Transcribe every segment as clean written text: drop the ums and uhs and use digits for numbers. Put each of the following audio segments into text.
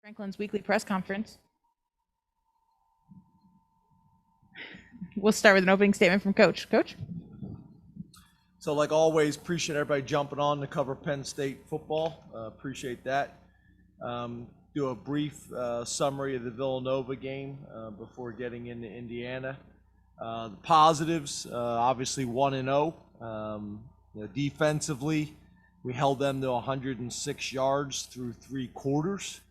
Franklin's weekly press conference. We'll start with an opening statement from Coach. Coach? So like always, appreciate everybody jumping on to cover Penn State football. Appreciate that. Do a brief summary of the Villanova game before getting into Indiana. The positives, obviously 1-0. Defensively, we held them to 106 yards through 3 quarters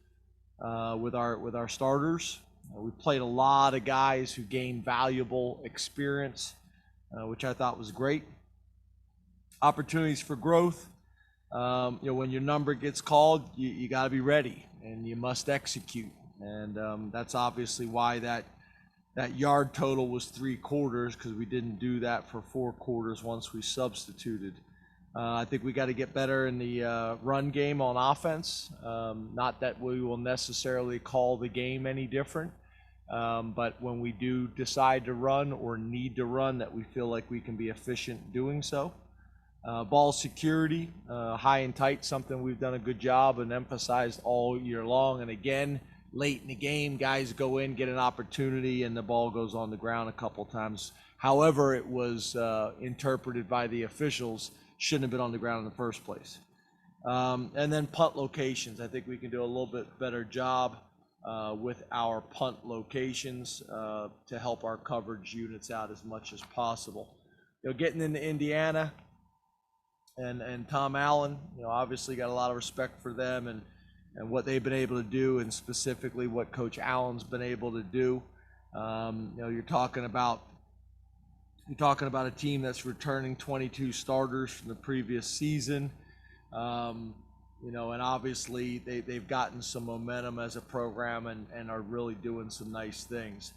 with our starters. We played a lot of guys who gained valuable experience, which I thought was great. Opportunities for growth. When your number gets called, you got to be ready and you must execute. And that's obviously why that yard total was 3 quarters, because we didn't do that for 4 quarters once we substituted. I think we got to get better in the run game on offense. Not that we will necessarily call the game any different, but when we do decide to run or need to run, that we feel like we can be efficient doing so. Ball security, high and tight, something we've done a good job and emphasized all year long. And again, late in the game, guys go in, get an opportunity, and the ball goes on the ground a couple times. However, it was interpreted by the officials, shouldn't have been on the ground in the first place. And then punt locations. I think we can do a little bit better job with our punt locations to help our coverage units out as much as possible. Getting into Indiana and Tom Allen, obviously got a lot of respect for them and what they've been able to do, and specifically what Coach Allen's been able to do. You're talking about a team that's returning 22 starters from the previous season. And obviously they've gotten some momentum as a program and are really doing some nice things.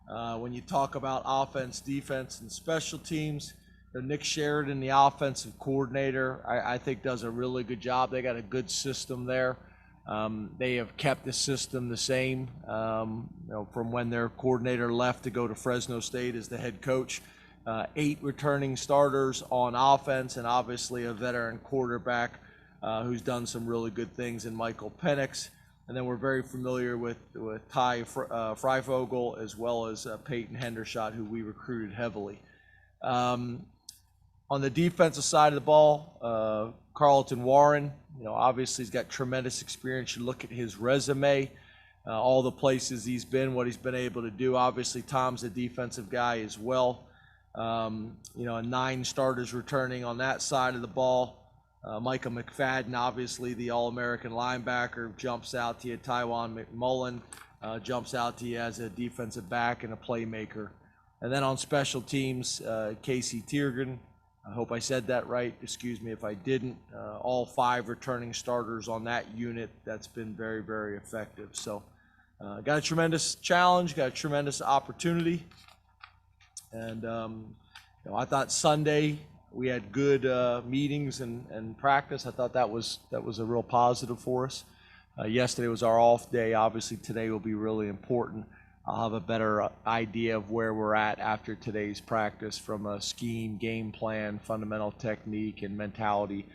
When you talk about offense, defense, and special teams, Nick Sheridan, the offensive coordinator, I think does a really good job. They got a good system there. They have kept the system the same from when their coordinator left to go to Fresno State as the head coach. 8 returning starters on offense, and obviously a veteran quarterback who's done some really good things in Michael Penix. And then we're very familiar with Ty Freifogel as well as Peyton Hendershot, who we recruited heavily. On the defensive side of the ball, Carlton Warren, obviously he's got tremendous experience. You look at his resume, all the places he's been, what he's been able to do. Obviously, Tom's a defensive guy as well. 9 starters returning on that side of the ball. Micah McFadden, obviously the All-American linebacker, jumps out to you. Tywan McMullen jumps out to you as a defensive back and a playmaker. And then on special teams, Casey Tiergan, I hope I said that right. Excuse me if I didn't. All 5 returning starters on that unit. That's been very, very effective. So got a tremendous challenge, got a tremendous opportunity. And I thought Sunday we had good meetings and practice. I thought that was a real positive for us. Yesterday was our off day. Obviously today will be really important. I'll have a better idea of where we're at after today's practice from a scheme, game plan, fundamental technique, and mentality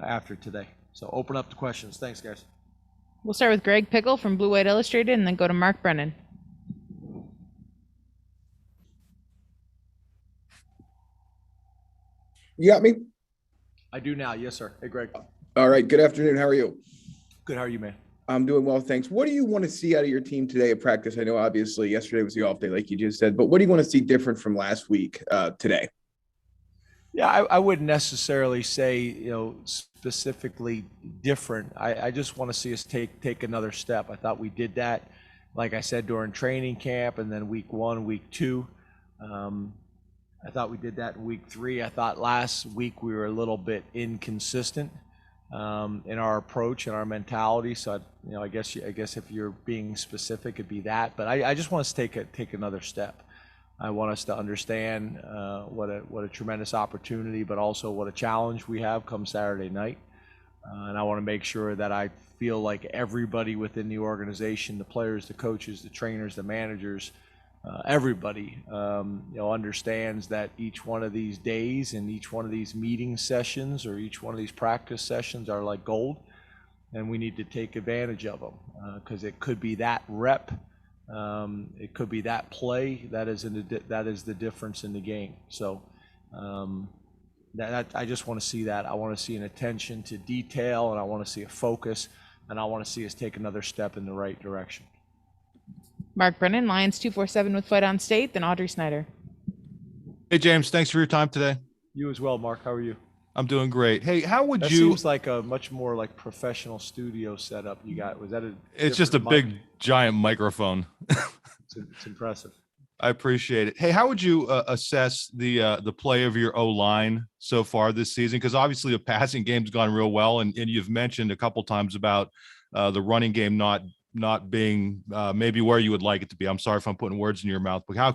after today. So open up to questions. Thanks, guys. We'll start with Greg Pickle from Blue White Illustrated and then go to Mark Brennan. You got me? I do now. Yes, sir. Hey, Greg. All right. Good afternoon. How are you? Good. How are you, man? I'm doing well, thanks. What do you want to see out of your team today at practice? I know obviously yesterday was the off day, like you just said, but what do you want to see different from last week today? Yeah, I wouldn't necessarily say, specifically different. I just want to see us take another step. I thought we did that, like I said, during training camp, and then week 1, week 2. I thought we did that in week 3. I thought last week we were a little bit inconsistent in our approach and our mentality. So I guess if you're being specific, it'd be that. But I just want us to take another step. I want us to understand what a tremendous opportunity, but also what a challenge we have come Saturday night. And I want to make sure that I feel like everybody within the organization, the players, the coaches, the trainers, the managers, everybody, understands that each one of these days and each one of these meeting sessions or each one of these practice sessions are like gold. and we need to take advantage of them because it could be that rep, it could be that play that is the difference in the game. So I just want to see that. I want to see an attention to detail, and I want to see a focus, and I want to see us take another step in the right direction. Mark Brennan, Lions 247 with Fight on State, then Audrey Snyder. Hey, James, thanks for your time today. You as well, Mark. How are you? I'm doing great. Hey, how would That you? seems like a much more like professional studio setup you got. Was that a? It's just a big, giant microphone. It's impressive. I appreciate it. Hey, how would you assess the play of your O-line so far this season? Because obviously the passing game's gone real well, and you've mentioned a couple times about the running game not being maybe where you would like it to be. I'm sorry if I'm putting words in your mouth, but how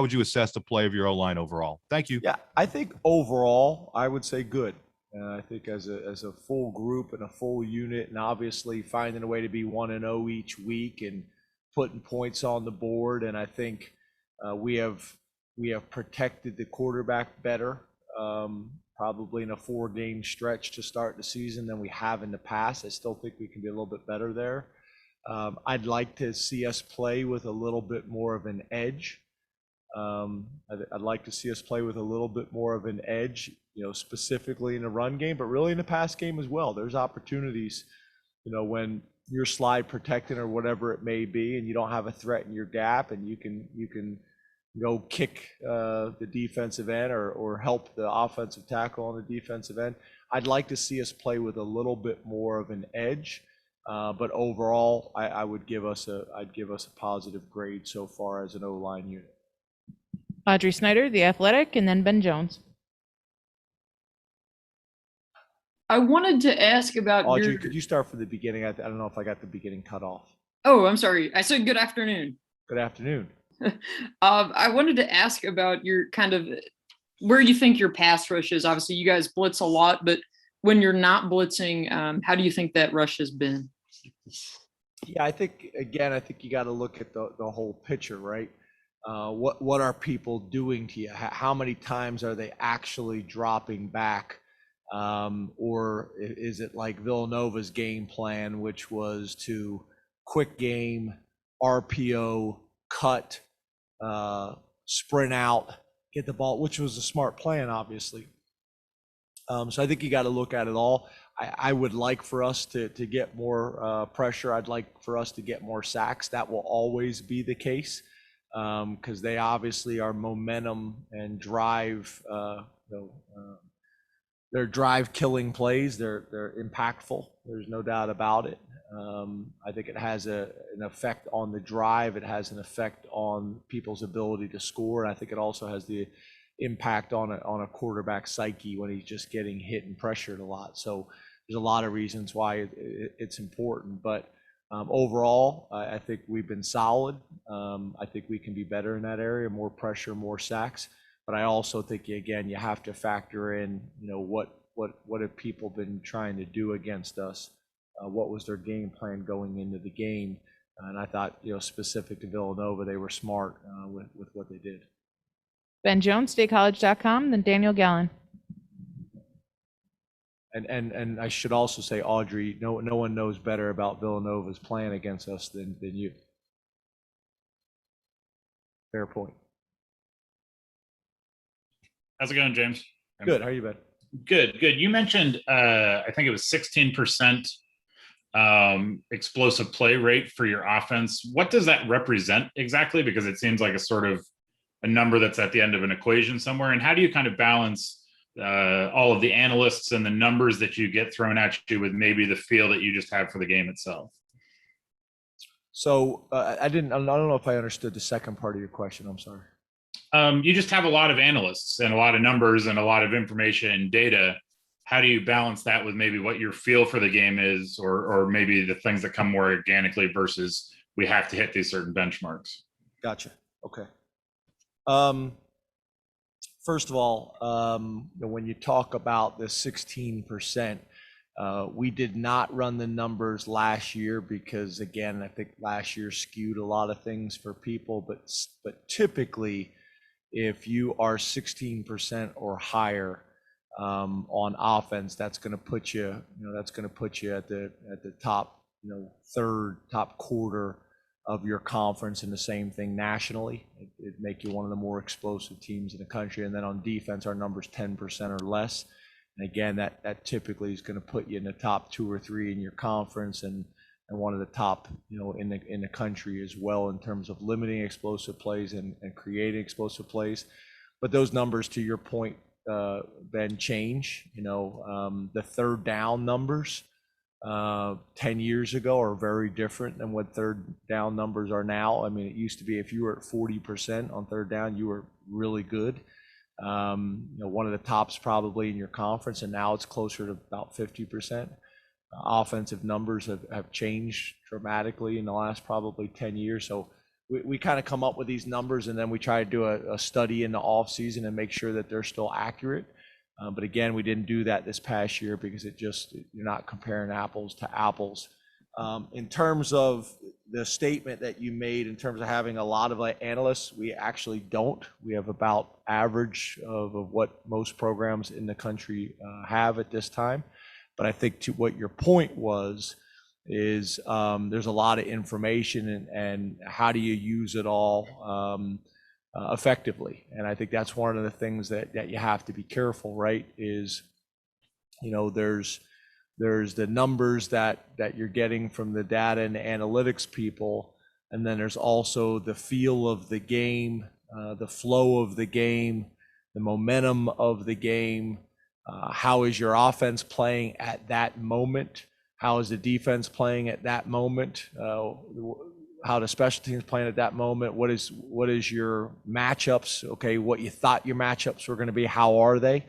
would you assess the play of your O-line overall? Thank you. Yeah, I think overall I would say good. I think as a full group and a full unit, and obviously finding a way to be 1-0 each week and putting points on the board, and I think we have protected the quarterback better, probably in a 4-game stretch to start the season than we have in the past. I still think we can be a little bit better there. I'd like to see us play with a little bit more of an edge. I'd like to see us play with a little bit more of an edge, specifically in the run game, but really in the pass game as well. There's opportunities, when you're slide protecting or whatever it may be, and you don't have a threat in your gap, and you can go kick the defensive end or help the offensive tackle on the defensive end. I'd like to see us play with a little bit more of an edge. But overall, I'd give us a positive grade so far as an O-line unit. Audrey Snyder, The Athletic, and then Ben Jones. I wanted to ask about Audrey, could you start from the beginning? I don't know if I got the beginning cut off. Oh, I'm sorry. I said good afternoon. Good afternoon. I wanted to ask about your kind of where you think your pass rush is. Obviously, you guys blitz a lot, but when you're not blitzing, how do you think that rush has been? Yeah, I think you got to look at the whole picture, right? What are people doing to you? How many times are they actually dropping back? Or is it like Villanova's game plan, which was to quick game, RPO, cut, sprint out, get the ball, which was a smart plan, obviously. So I think you got to look at it all. I would like for us to get more pressure. I'd like for us to get more sacks. That will always be the case because they obviously are momentum and drive. They're drive killing plays. They're impactful. There's no doubt about it. I think it has an effect on the drive. It has an effect on people's ability to score. And I think it also has the impact on a quarterback psyche when he's just getting hit and pressured a lot. So there's a lot of reasons why it's important. But overall, I think we've been solid. I think we can be better in that area, more pressure, more sacks. But I also think, again, you have to factor in, what have people been trying to do against us? What was their game plan going into the game? And I thought, specific to Villanova, they were smart with what they did. Ben Jones, StateCollege.com, then Daniel Gallen. And I should also say, Audrey, no one knows better about Villanova's plan against us than you. Fair point. How's it going, James? Good. How are you, Ben? Good. You mentioned, I think it was 16% explosive play rate for your offense. What does that represent exactly? Because it seems like a sort of a number that's at the end of an equation somewhere. And how do you kind of balance all of the analysts and the numbers that you get thrown at you with maybe the feel that you just have for the game itself? So I don't know if I understood the second part of your question. I'm sorry. You just have a lot of analysts and a lot of numbers and a lot of information and data. How do you balance that with maybe what your feel for the game is, or maybe the things that come more organically versus we have to hit these certain benchmarks? Gotcha. Okay. First of all, when you talk about the 16%, we did not run the numbers last year because, again, I think last year skewed a lot of things for people. But typically, if you are 16% or higher, on offense, that's going to put you, that's going to put you at the top, third, top quarter of your conference, and the same thing nationally. It'd make you one of the more explosive teams in the country. And then on defense, our number's 10% or less. And again, that typically is going to put you in the top 2 or 3 in your conference, and one of the top, in the country as well, in terms of limiting explosive plays and creating explosive plays. But those numbers, to your point, then change. The third down numbers 10 years ago are very different than what third down numbers are now. I mean, it used to be if you were at 40% on third down, you were really good. One of the tops probably in your conference, and now it's closer to about 50%. Offensive numbers have changed dramatically in the last probably 10 years. So we kind of come up with these numbers, and then we try to do a study in the off season and make sure that they're still accurate. But again, we didn't do that this past year because you're not comparing apples to apples. In terms of the statement that you made, in terms of having a lot of analysts, we actually don't. We have about average of what most programs in the country have at this time. But I think to what your point is there's a lot of information, and how do you use it all effectively? And I think that's one of the things that you have to be careful, right? Is, there's the numbers that you're getting from the data and the analytics people, and then there's also the feel of the game, the flow of the game, the momentum of the game. How is your offense playing at that moment? How is the defense playing at that moment? How the special teams playing at that moment? What is your matchups? Okay, what you thought your matchups were going to be, how are they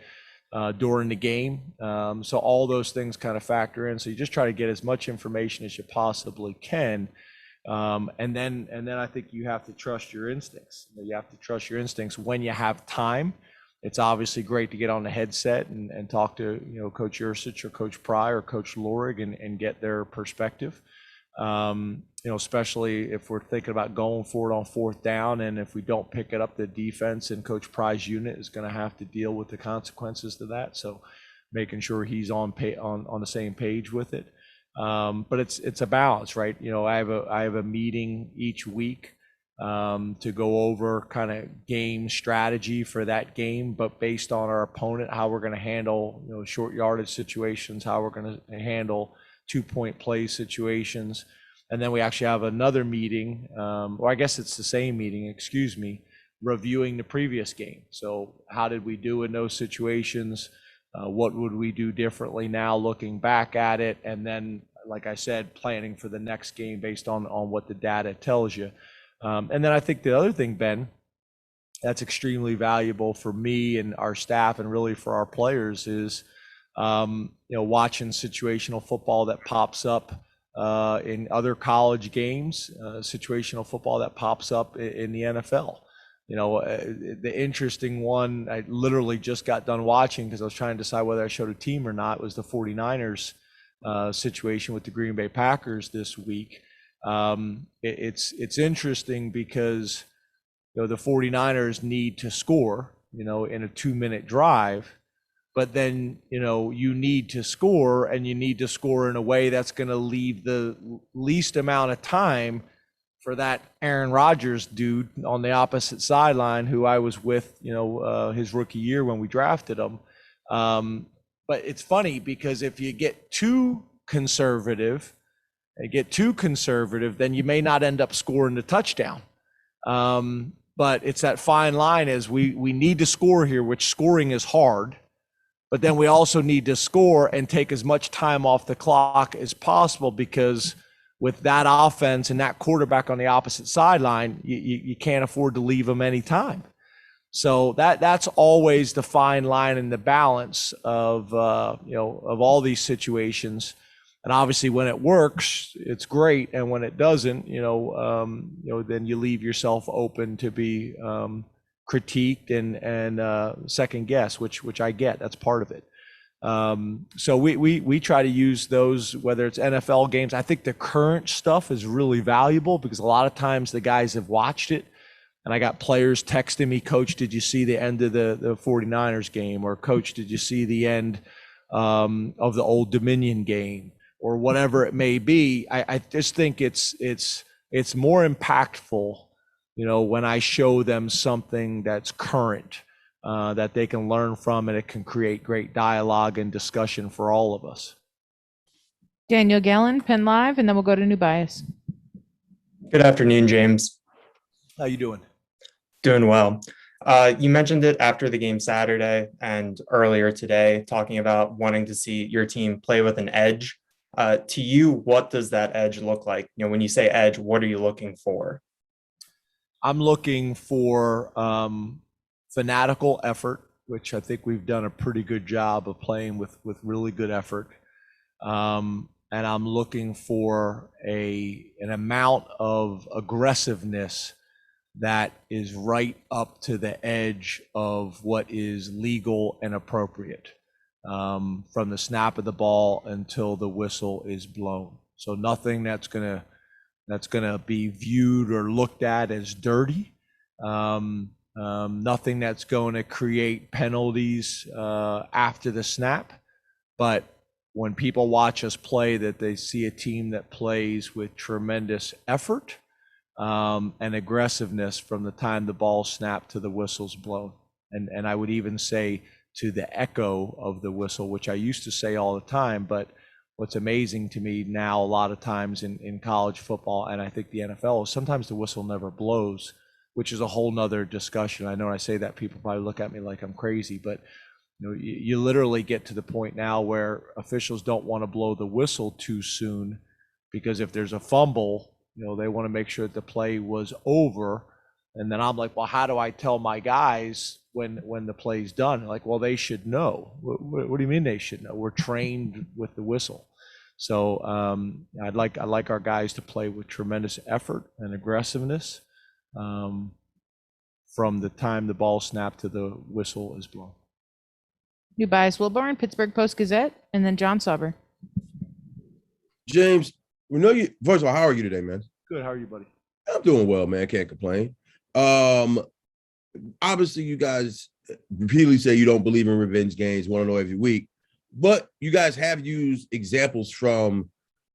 during the game? So all those things kind of factor in. So you just try to get as much information as you possibly can, and then I think you have to trust your instincts. You have to trust your instincts when you have time. It's obviously great to get on the headset and talk to Coach Ursich or Coach Pry or Coach Lorig and get their perspective. Especially if we're thinking about going for it on fourth down, and if we don't pick it up, the defense and Coach Pry's unit is going to have to deal with the consequences to that. So making sure he's on the same page with it. But it's a balance, right? I have a meeting each week to go over kind of game strategy for that game, but based on our opponent, how we're going to handle short yardage situations, how we're going to handle 2-point play situations. And then we actually have another meeting, or I guess it's the same meeting, reviewing the previous game. So how did we do in those situations? What would we do differently now looking back at it? And then, like I said, planning for the next game based on what the data tells you. And then I think the other thing, Ben, that's extremely valuable for me and our staff, and really for our players, is watching situational football that pops up in other college games, situational football that pops up in the NFL. The interesting one I literally just got done watching because I was trying to decide whether I showed a team or not, was the 49ers situation with the Green Bay Packers this week. It's interesting because the 49ers need to score, in a 2-minute drive, but then you need to score, and you need to score in a way that's going to leave the least amount of time for that Aaron Rodgers dude on the opposite sideline, who I was with, his rookie year when we drafted him. But it's funny because if you get too conservative, then you may not end up scoring the touchdown. But it's that fine line, as we need to score here, which scoring is hard, but then we also need to score and take as much time off the clock as possible, because with that offense and that quarterback on the opposite sideline, you can't afford to leave them any time. So that's always the fine line and the balance of all these situations. And obviously, when it works, it's great, and when it doesn't, then you leave yourself open to be critiqued and second guess, which I get. That's part of it. So we try to use those, whether it's NFL games. I think the current stuff is really valuable because a lot of times the guys have watched it And I got players texting me, Coach, did you see the end of the 49ers game? Or Coach, did you see the end of the Old Dominion game? Or whatever it may be. I just think it's more impactful, when I show them something that's current, that they can learn from, and it can create great dialogue and discussion for all of us. Daniel Gallen, Penn Live, and then we'll go to New Bias. Good afternoon, James. How you doing? Doing well. You mentioned it after the game Saturday and earlier today, talking about wanting to see your team play with an edge. To you, what does that edge look like? When you say edge, what are you looking for? I'm looking for fanatical effort, which I think we've done a pretty good job of playing with really good effort. And I'm looking for an amount of aggressiveness that is right up to the edge of what is legal and appropriate, from the snap of the ball until the whistle is blown. So nothing that's gonna be viewed or looked at as dirty. Nothing that's going to create penalties after the snap. But when people watch us play, that they see a team that plays with tremendous effort and aggressiveness from the time the ball snapped to the whistle's blown. And I would even say to the echo of the whistle, which I used to say all the time, but what's amazing to me now a lot of times in college football, and I think the NFL, is sometimes the whistle never blows, which is a whole nother discussion. I know when I say that, people probably look at me like I'm crazy, but you literally get to the point now where officials don't want to blow the whistle too soon, because if there's a fumble, they want to make sure that the play was over. And then I'm like, well, how do I tell my guys when the play's done? Like, well, they should know. What do you mean they should know? We're trained with the whistle. So I like our guys to play with tremendous effort and aggressiveness from the time the ball snapped to the whistle is blown. New Bias Wilborn, Pittsburgh Post-Gazette, and then John Sauber. James, we know you. First of all, how are you today, man? Good. How are you, buddy? I'm doing well, man. Can't complain. Obviously, you guys repeatedly say you don't believe in revenge games, want to know every week, but you guys have used examples from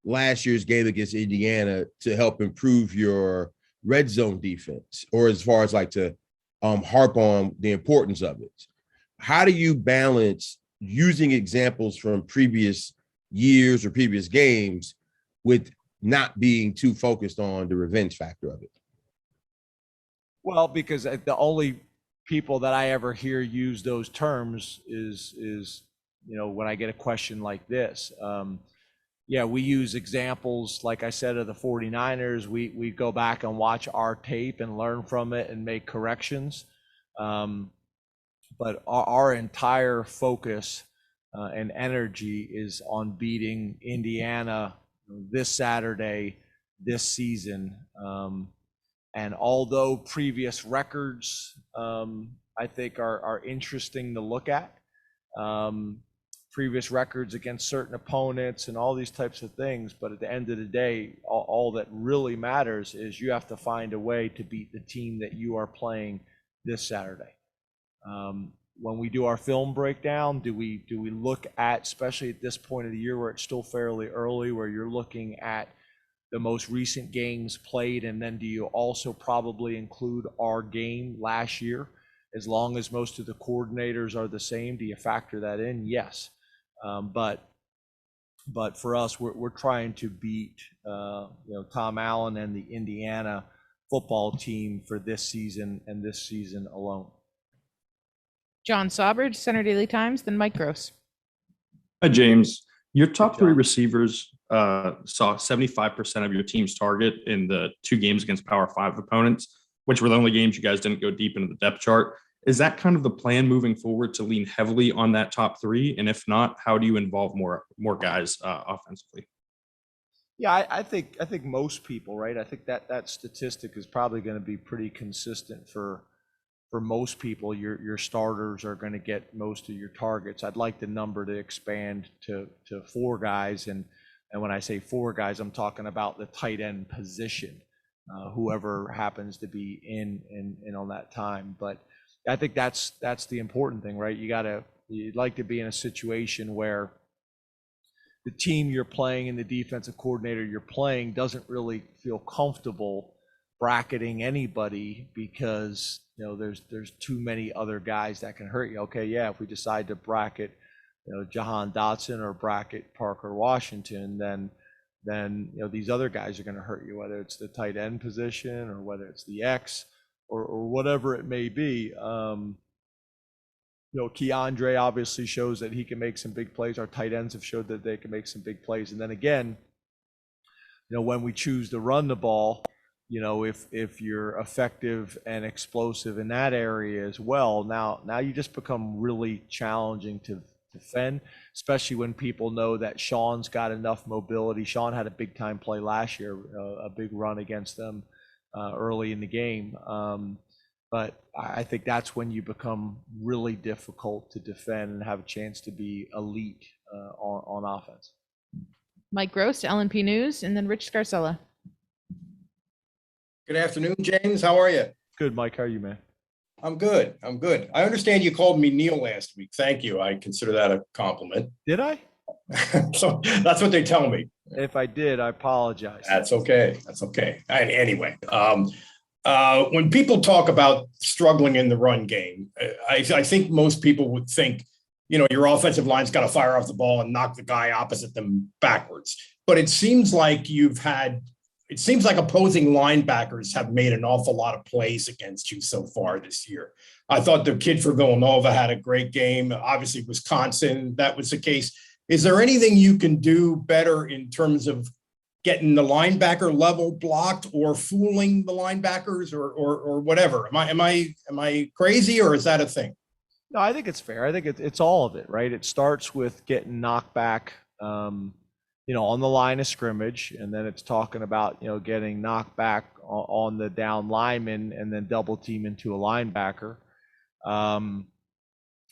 last year's game against Indiana to help improve your red zone defense, or as far as like to harp on the importance of it. How do you balance using examples from previous years or previous games with not being too focused on the revenge factor of it? Well, because the only people that I ever hear use those terms is when I get a question like this. Yeah, we use examples, like I said, of the 49ers. We go back and watch our tape and learn from it and make corrections. But our entire focus and energy is on beating Indiana this Saturday, this season. And although previous records, I think are interesting to look at, previous records against certain opponents and all these types of things, but at the end of the day, all that really matters is you have to find a way to beat the team that you are playing this Saturday. When we do our film breakdown, do we look at, especially at this point of the year where it's still fairly early, where you're looking at the most recent games played, and then do you also probably include our game last year? As long as most of the coordinators are the same, do you factor that in? Yes. But for us, we're trying to beat Tom Allen and the Indiana football team for this season and this season alone. John Sauber, Center Daily Times, then Mike Gross. Hi, James. Your top Hey, three John. receivers saw 75% of your team's target in the 2 games against Power 5 opponents, which were the only games you guys didn't go deep into the depth chart. Is that kind of the plan moving forward, to lean heavily on that top 3? And if not, how do you involve more guys offensively? Yeah, I think most people, right? I think that statistic is probably going to be pretty consistent for most people. Your starters are going to get most of your targets. I'd like the number to expand to 4 guys, and when I say 4 guys, I'm talking about the tight end position. whoever happens to be in on that time. But I think that's the important thing, right? You'd like to be in a situation where the team you're playing and the defensive coordinator you're playing doesn't really feel comfortable bracketing anybody because there's too many other guys that can hurt you. Okay, yeah, if we decide to bracket Jahan Dotson or bracket Parker Washington, then these other guys are going to hurt you, whether it's the tight end position or whether it's the X or whatever it may be. Keandre obviously shows that he can make some big plays. Our tight ends have showed that they can make some big plays. And then again, when we choose to run the ball, if you're effective and explosive in that area as well, now you just become really challenging to defend, especially when people know that Sean's got enough mobility. Sean had a big time play last year, a big run against them early in the game. But I think that's when you become really difficult to defend and have a chance to be elite on offense. Mike Gross, LNP News, and then Rich Scarcella. Good afternoon, James. How are you? Good, Mike. How are you, man? I'm good. I understand you called me Neil last week. Thank you. I consider that a compliment. Did I? So that's what they tell me. If I did, I apologize. That's okay. Anyway, when people talk about struggling in the run game, I think most people would think, your offensive line's got to fire off the ball and knock the guy opposite them backwards. But it seems like opposing linebackers have made an awful lot of plays against you so far this year. I thought the kid for Villanova had a great game. Obviously, Wisconsin, that was the case. Is there anything you can do better in terms of getting the linebacker level blocked or fooling the linebackers or whatever? Am I crazy, or is that a thing? No, I think it's fair. I think it's all of it, right? It starts with getting knocked back, on the line of scrimmage, and then it's talking about, getting knocked back on the down lineman and then double team into a linebacker.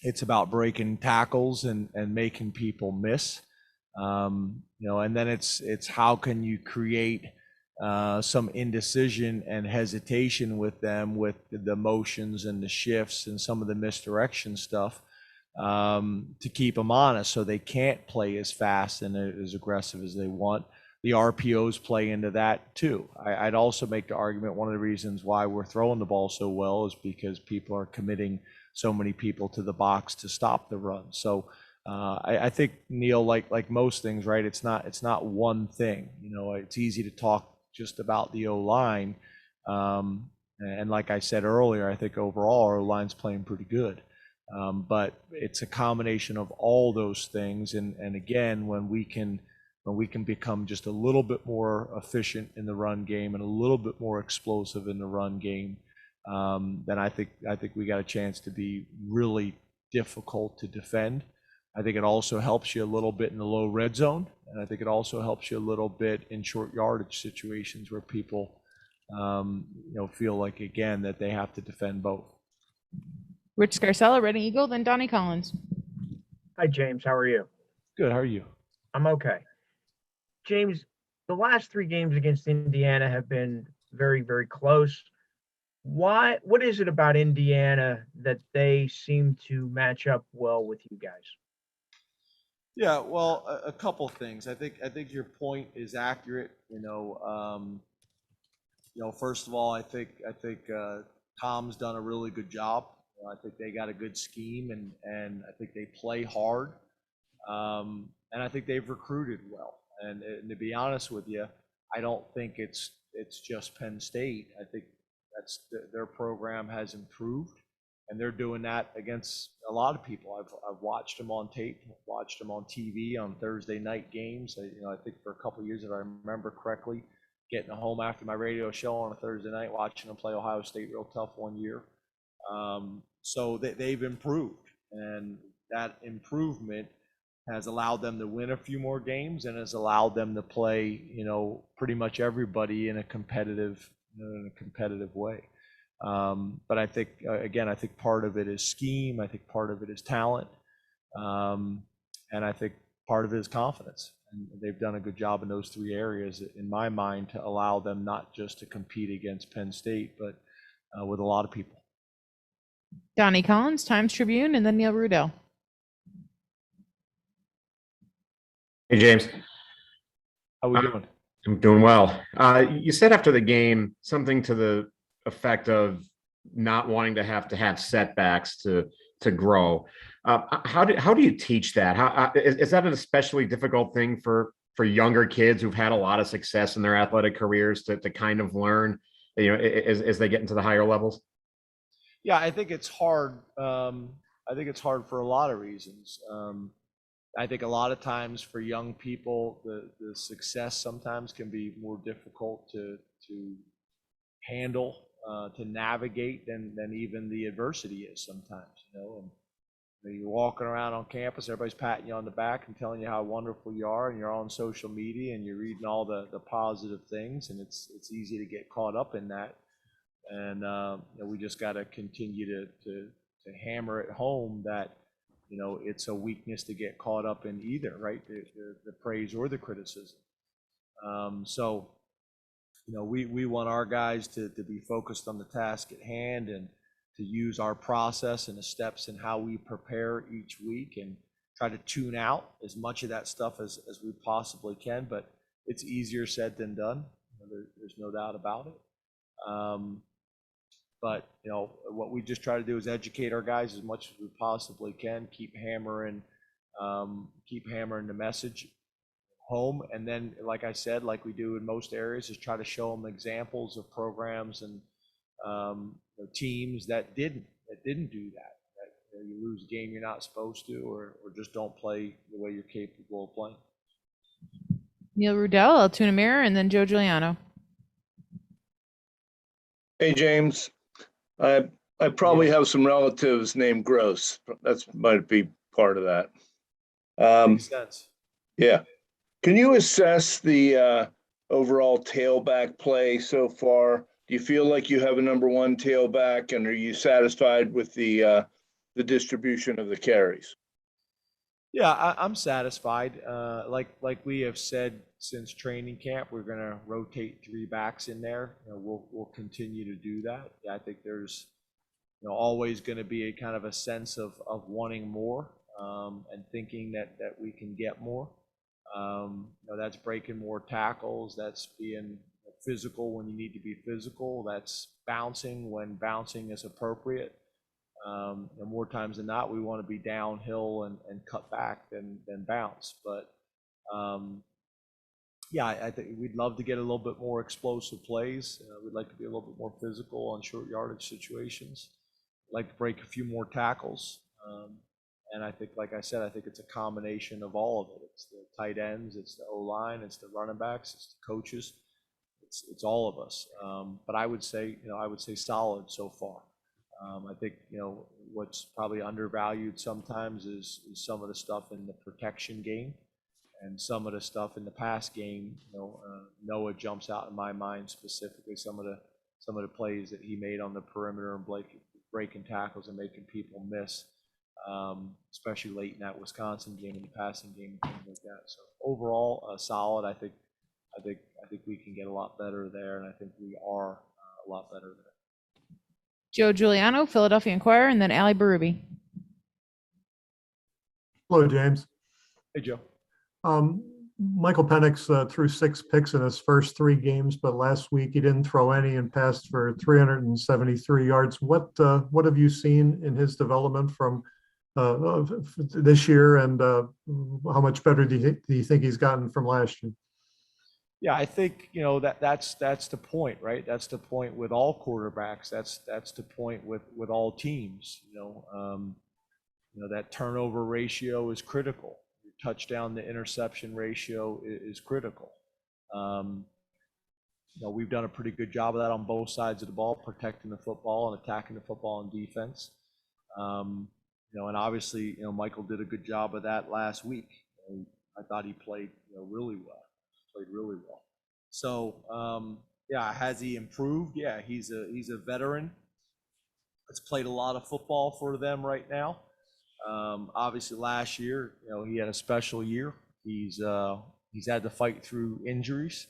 It's about breaking tackles and making people miss. And then it's how can you create some indecision and hesitation with them, with the motions and the shifts and some of the misdirection stuff, to keep them honest so they can't play as fast and as aggressive as they want. The RPOs play into that too. I'd also make the argument one of the reasons why we're throwing the ball so well is because people are committing so many people to the box to stop the run. So I think, Neil, like most things, right? It's not one thing. It's easy to talk just about the O-line. And like I said earlier, I think overall our O-line's playing pretty good. But it's a combination of all those things. And again, when we can become just a little bit more efficient in the run game and a little bit more explosive in the run game, then I think we got a chance to be really difficult to defend. I think it also helps you a little bit in the low red zone, and I think it also helps you a little bit in short yardage situations where people, feel like, again, that they have to defend both. Rich Scarcella, Reading Eagle, then Donnie Collins. Hi, James. How are you? Good. How are you? I'm okay. James, the last 3 games against Indiana have been very, very close. What is it about Indiana that they seem to match up well with you guys? Yeah, well, a couple things. I think your point is accurate. First of all, I think Tom's done a really good job. I think they got a good scheme, and I think they play hard, and I think they've recruited well. And to be honest with you, I don't think it's just Penn State. I think their program has improved, and they're doing that against a lot of people. I've watched them on tape, watched them on TV on Thursday night games. I think for a couple of years, if I remember correctly, getting home after my radio show on a Thursday night, watching them play Ohio State real tough one year. So they've improved, and that improvement has allowed them to win a few more games and has allowed them to play, pretty much everybody in a competitive way. But I think, again, I think part of it is scheme. I think part of it is talent. And I think part of it is confidence. And they've done a good job in those three areas, in my mind, to allow them not just to compete against Penn State, but with a lot of people. Donnie Collins, Times Tribune, and then Neil Rudell. Hey, James. How we doing? I'm doing well. You said after the game something to the effect of not wanting to have setbacks to grow. How do you teach that? How is that an especially difficult thing for younger kids who've had a lot of success in their athletic careers to kind of learn, as they get into the higher levels? Yeah, I think it's hard. I think it's hard for a lot of reasons. I think a lot of times for young people, the success sometimes can be more difficult to handle, to navigate than even the adversity is sometimes, And you're walking around on campus, everybody's patting you on the back and telling you how wonderful you are, and you're on social media and you're reading all the positive things, and it's easy to get caught up in that. And we just got to continue to hammer it home that it's a weakness to get caught up in either, right? The praise or the criticism. So we want our guys to be focused on the task at hand and to use our process and the steps and how we prepare each week and try to tune out as much of that stuff as we possibly can. But it's easier said than done. There's no doubt about it. But what we just try to do is educate our guys as much as we possibly can, keep hammering the message home, and then, like I said, like we do in most areas, is try to show them examples of programs and teams that didn't do that. That you lose a game you're not supposed to, or just don't play the way you're capable of playing. Neil Rudell, Altoona Mirror, and then Joe Giuliano. Hey, James. I probably have some relatives named Gross. That's might be part of that. Makes sense. Yeah. Can you assess the overall tailback play so far? Do you feel like you have a number one tailback, and are you satisfied with the distribution of the carries? Yeah, I'm satisfied. Like we have said since training camp, we're going to rotate three backs in there. We'll continue to do that. Yeah, I think there's always going to be a kind of a sense of wanting more and thinking that we can get more. That's breaking more tackles. That's being physical when you need to be physical. That's bouncing when bouncing is appropriate. And more times than not, we want to be downhill and cut back than bounce. But yeah, I think we'd love to get a little bit more explosive plays. We'd like to be a little bit more physical on short yardage situations. Like to break a few more tackles. And I think, like I said, I think it's a combination of all of it. It's the tight ends, it's the O-line, it's the running backs, it's the coaches, it's all of us. But I would say solid so far. I think what's probably undervalued sometimes is some of the stuff in the protection game, and some of the stuff in the pass game. Noah jumps out in my mind specifically. Some of the plays that he made on the perimeter and breaking tackles and making people miss, especially late in that Wisconsin game and the passing game and things like that. So overall, solid. I think we can get a lot better there, and I think we are a lot better there. Joe Giuliano, Philadelphia Inquirer, and then Ali Barubi. Hello, James. Hey, Joe. Michael Penix threw 6 picks in his first 3 games, but last week he didn't throw any and passed for 373 yards. What have you seen in his development from this year, and how much better do you think he's gotten from last year? Yeah, I think that's the point, right? That's the point with all quarterbacks. That's the point with all teams. That turnover ratio is critical. Your touchdown to interception ratio is critical. We've done a pretty good job of that on both sides of the ball, protecting the football and attacking the football on defense. And obviously, Michael did a good job of that last week. I thought he played really well. So yeah, has he improved? Yeah, he's a veteran. That's played a lot of football for them right now. Obviously last year, he had a special year. He's He's had to fight through injuries.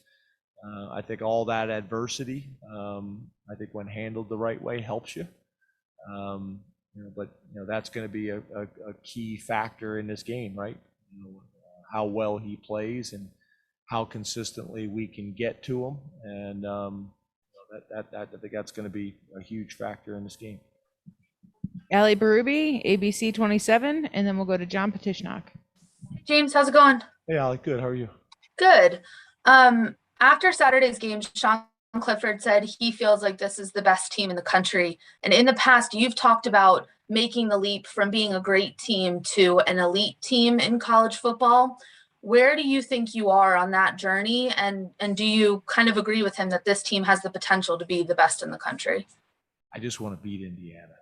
I think all that adversity, I think when handled the right way, helps you. But that's going to be a key factor in this game, right? How well he plays and how consistently we can get to him, and I think that's going to be a huge factor in this game. Ali Barubi, ABC 27, and then we'll go to John Petishnock. James, how's it going? Hey, Ali, good. How are you? Good. After Saturday's game, Sean Clifford said he feels like this is the best team in the country. And in the past, you've talked about making the leap from being a great team to an elite team in college football. Where do you think you are on that journey? And do you kind of agree with him that this team has the potential to be the best in the country? I just want to beat Indiana.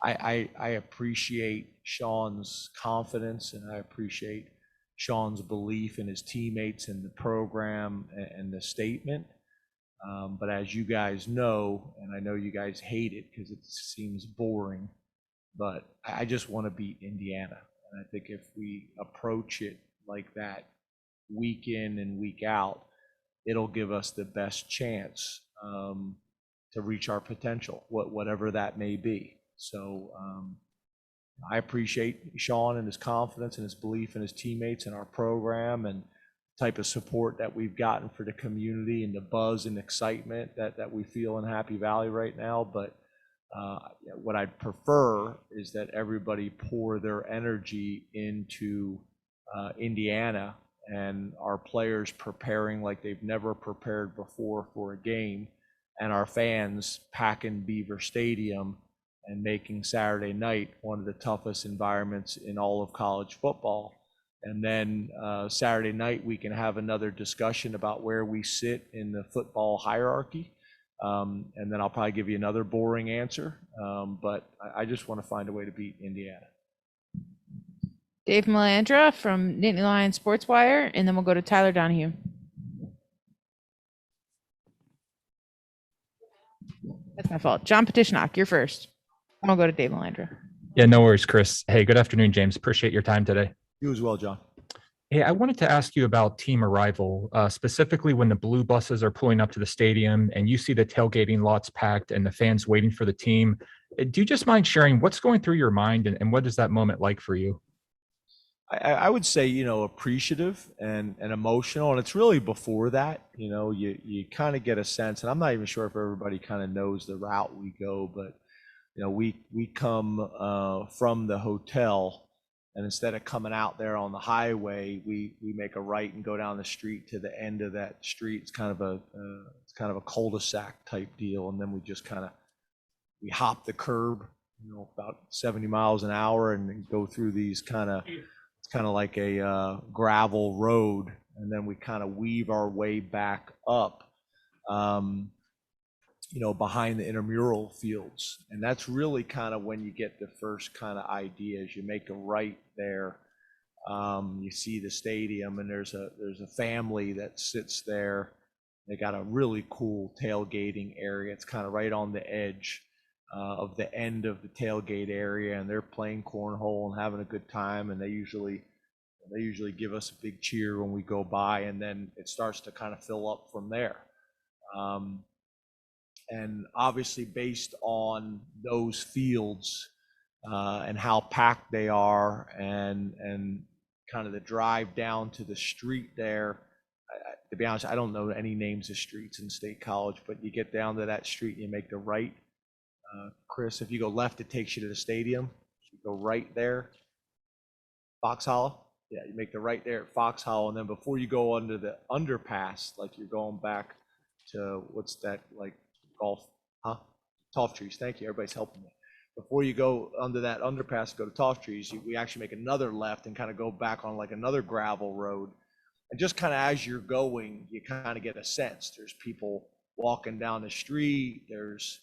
I appreciate Sean's confidence, and I appreciate Sean's belief in his teammates and the program and the statement. But as you guys know, and I know you guys hate it because it seems boring, but I just want to beat Indiana. And I think if we approach it like that week in and week out, it'll give us the best chance to reach our potential, whatever that may be. So I appreciate Sean and his confidence and his belief in his teammates and our program and the type of support that we've gotten for the community and the buzz and excitement that we feel in Happy Valley right now. But what I'd prefer is that everybody pour their energy into Indiana and our players preparing like they've never prepared before for a game, and our fans packing Beaver Stadium and making Saturday night one of the toughest environments in all of college football. And then Saturday night, we can have another discussion about where we sit in the football hierarchy. And then I'll probably give you another boring answer. But I just want to find a way to beat Indiana. Dave Melandra from Nittany Lion Sports Wire, and then we'll go to Tyler Donahue. That's my fault. John Petishnock, you're first. I'll go to Dave Melandra. Yeah, no worries, Chris. Hey, good afternoon, James. Appreciate your time today. You as well, John. Hey, I wanted to ask you about team arrival, specifically when the blue buses are pulling up to the stadium and you see the tailgating lots packed and the fans waiting for the team. Do you just mind sharing what's going through your mind and what is that moment like for you? I would say, appreciative and emotional. And it's really before that, you kind of get a sense, and I'm not even sure if everybody kind of knows the route we go, but, we come from the hotel, and instead of coming out there on the highway, we make a right and go down the street to the end of that street. It's kind of a cul-de-sac type deal. And then we just we hop the curb, about 70 miles an hour and then go through these it's kind of like a gravel road, and then we kind of weave our way back up, behind the intramural fields. And that's really kind of when you get the first kind of ideas. You make a right there, you see the stadium, and there's a family that sits there. They got a really cool tailgating area. It's kind of right on the edge of the end of the tailgate area, and they're playing cornhole and having a good time. And they usually give us a big cheer when we go by, and then it starts to kind of fill up from there. And obviously, based on those fields and how packed they are, and kind of the drive down to the street there. To be honest, I don't know any names of streets in State College, but you get down to that street and you make the right. Chris, if you go left, it takes you to the stadium. You go right there, Fox Hollow. Yeah, you make the right there at Fox Hollow, and then before you go under the underpass, like you're going back to what's that, like Toff Trees. Thank you, everybody's helping me. Before you go under that underpass, go to Toff Trees, we actually make another left and kind of go back on like another gravel road. And just kind of as you're going, you kind of get a sense. There's people walking down the street. There's,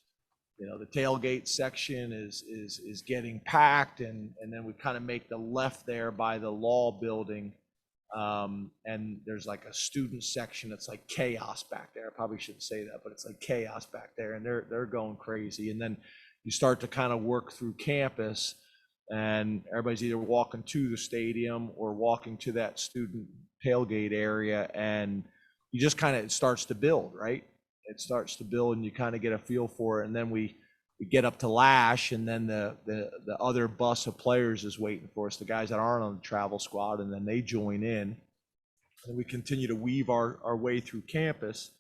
the tailgate section is getting packed, and then we kind of make the left there by the law building, and there's like a student section that's like chaos back there. I probably shouldn't say that, but it's like chaos back there, and they're going crazy. And then you start to kind of work through campus, and everybody's either walking to the stadium or walking to that student tailgate area, and you just kind of, it starts to build, right? It starts to build, and you kind of get a feel for it, and then we get up to Lash, and then the other bus of players is waiting for us, the guys that aren't on the travel squad, and then they join in, and we continue to weave our way through campus,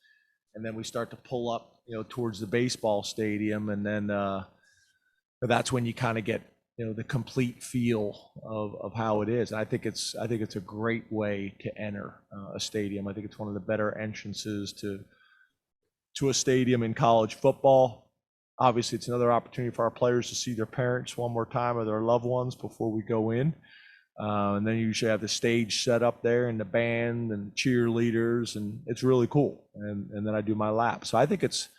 and then we start to pull up, towards the baseball stadium, and then that's when you kind of get, the complete feel of how it is. And I think it's a great way to enter a stadium. I think it's one of the better entrances to a stadium in college football. Obviously, it's another opportunity for our players to see their parents one more time, or their loved ones, before we go in. And then you usually have the stage set up there, and the band and cheerleaders, and it's really cool. And then I do my lap. So I think it's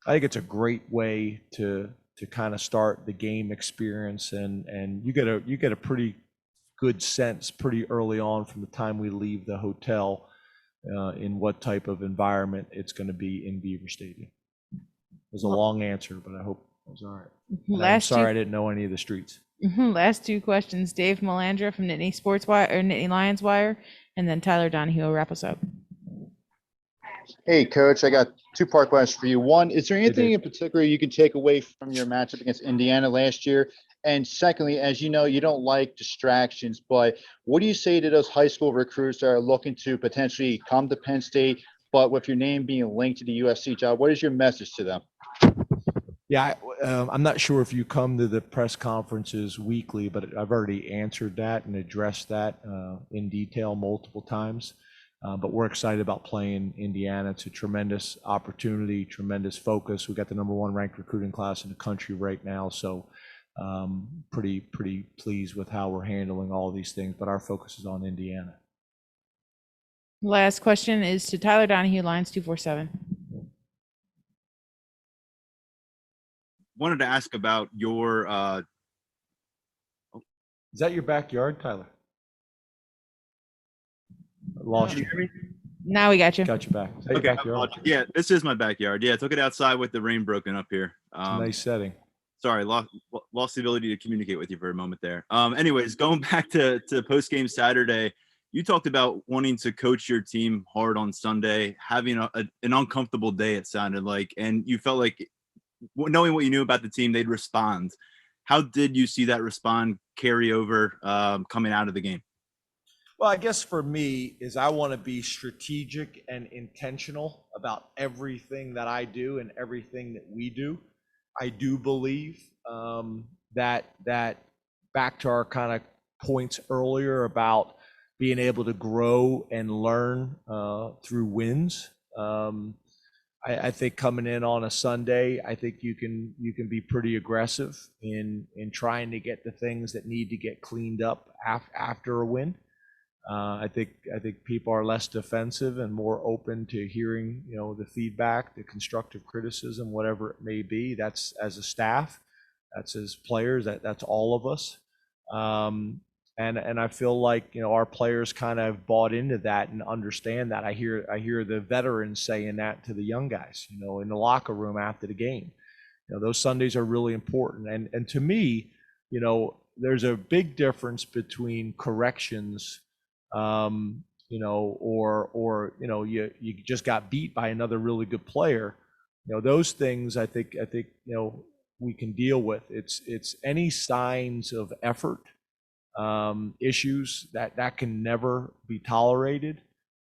a great way to kind of start the game experience, and you get a pretty good sense pretty early on from the time we leave the hotel in what type of environment it's going to be in Beaver Stadium. It was a long answer, but I hope it was all right. I'm sorry I didn't know any of the streets. Last two questions. Dave Melandra from Nittany Sports Wire, or Nittany Lions Wire, and then Tyler Donahue will wrap us up. Hey, Coach, I got two-part question for you. One, is there anything in particular you can take away from your matchup against Indiana last year? And secondly, as you know, you don't like distractions, but what do you say to those high school recruits that are looking to potentially come to Penn State, but with your name being linked to the USC job? What is your message to them? Yeah, I'm not sure if you come to the press conferences weekly, but I've already answered that and addressed that in detail multiple times. But we're excited about playing Indiana. It's a tremendous opportunity, tremendous focus. We got the #1 ranked recruiting class in the country right now, so pretty pleased with how we're handling all of these things. But our focus is on Indiana. Last question is to Tyler Donahue, Lions 247. Wanted to ask about your Is that your backyard, Tyler? I lost you. Now we got you. Got you back. Is that your Okay, backyard? yeah, this is my backyard. Yeah, I took it outside with the rain broken up here. It's a nice setting. Sorry, lost the ability to communicate with you for a moment there. Anyways, going back to post game Saturday, you talked about wanting to coach your team hard on Sunday, having an uncomfortable day, it sounded like, and you felt like, knowing what you knew about the team, they'd respond. How did you see that respond carry over coming out of the game? Well, I guess for me is I want to be strategic and intentional about everything that I do and everything that we do. I do believe that back to our kind of points earlier about being able to grow and learn through wins. I think coming in on a Sunday, I think you can be pretty aggressive in trying to get the things that need to get cleaned up after a win. I think people are less defensive and more open to hearing, the feedback, the constructive criticism, whatever it may be. That's as a staff, that's as players, that's all of us. And I feel like, our players kind of bought into that and understand that. I hear the veterans saying that to the young guys, in the locker room after the game. Those Sundays are really important. And to me, there's a big difference between corrections, or you just got beat by another really good player. Those things I think we can deal with. It's any signs of effort, issues that can never be tolerated,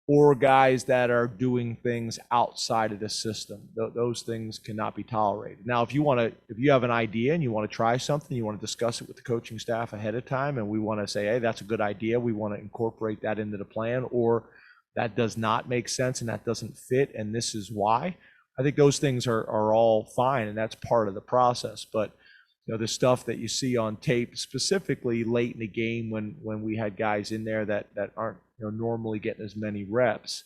or guys that are doing things outside of the system. Those things cannot be tolerated. Now, if you have an idea and you want to try something, you want to discuss it with the coaching staff ahead of time, and we want to say, hey, that's a good idea, we want to incorporate that into the plan, or that does not make sense and that doesn't fit, and this is why. I think those things are all fine, and that's part of the process. But the stuff that you see on tape, specifically late in the game when we had guys in there that aren't normally getting as many reps,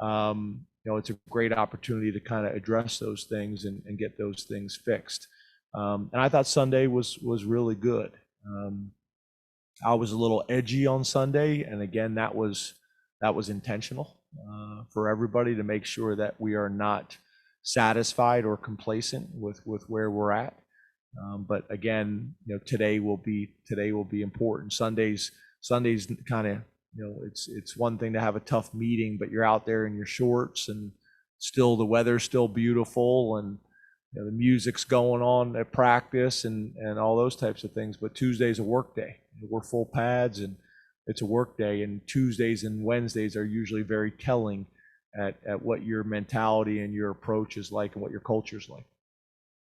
it's a great opportunity to kind of address those things and get those things fixed. And I thought Sunday was really good. I was a little edgy on Sunday, and again, that was intentional for everybody to make sure that we are not satisfied or complacent with where we're at. But again, today will be important. Sundays kind of, it's one thing to have a tough meeting, but you're out there in your shorts and still the weather's still beautiful and the music's going on at practice and all those types of things. But Tuesday's a work day. We're full pads and it's a work day, and Tuesdays and Wednesdays are usually very telling at what your mentality and your approach is like and what your culture is like.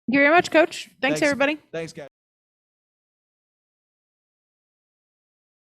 Thank you very much, Coach. Thanks everybody. Thanks, guys.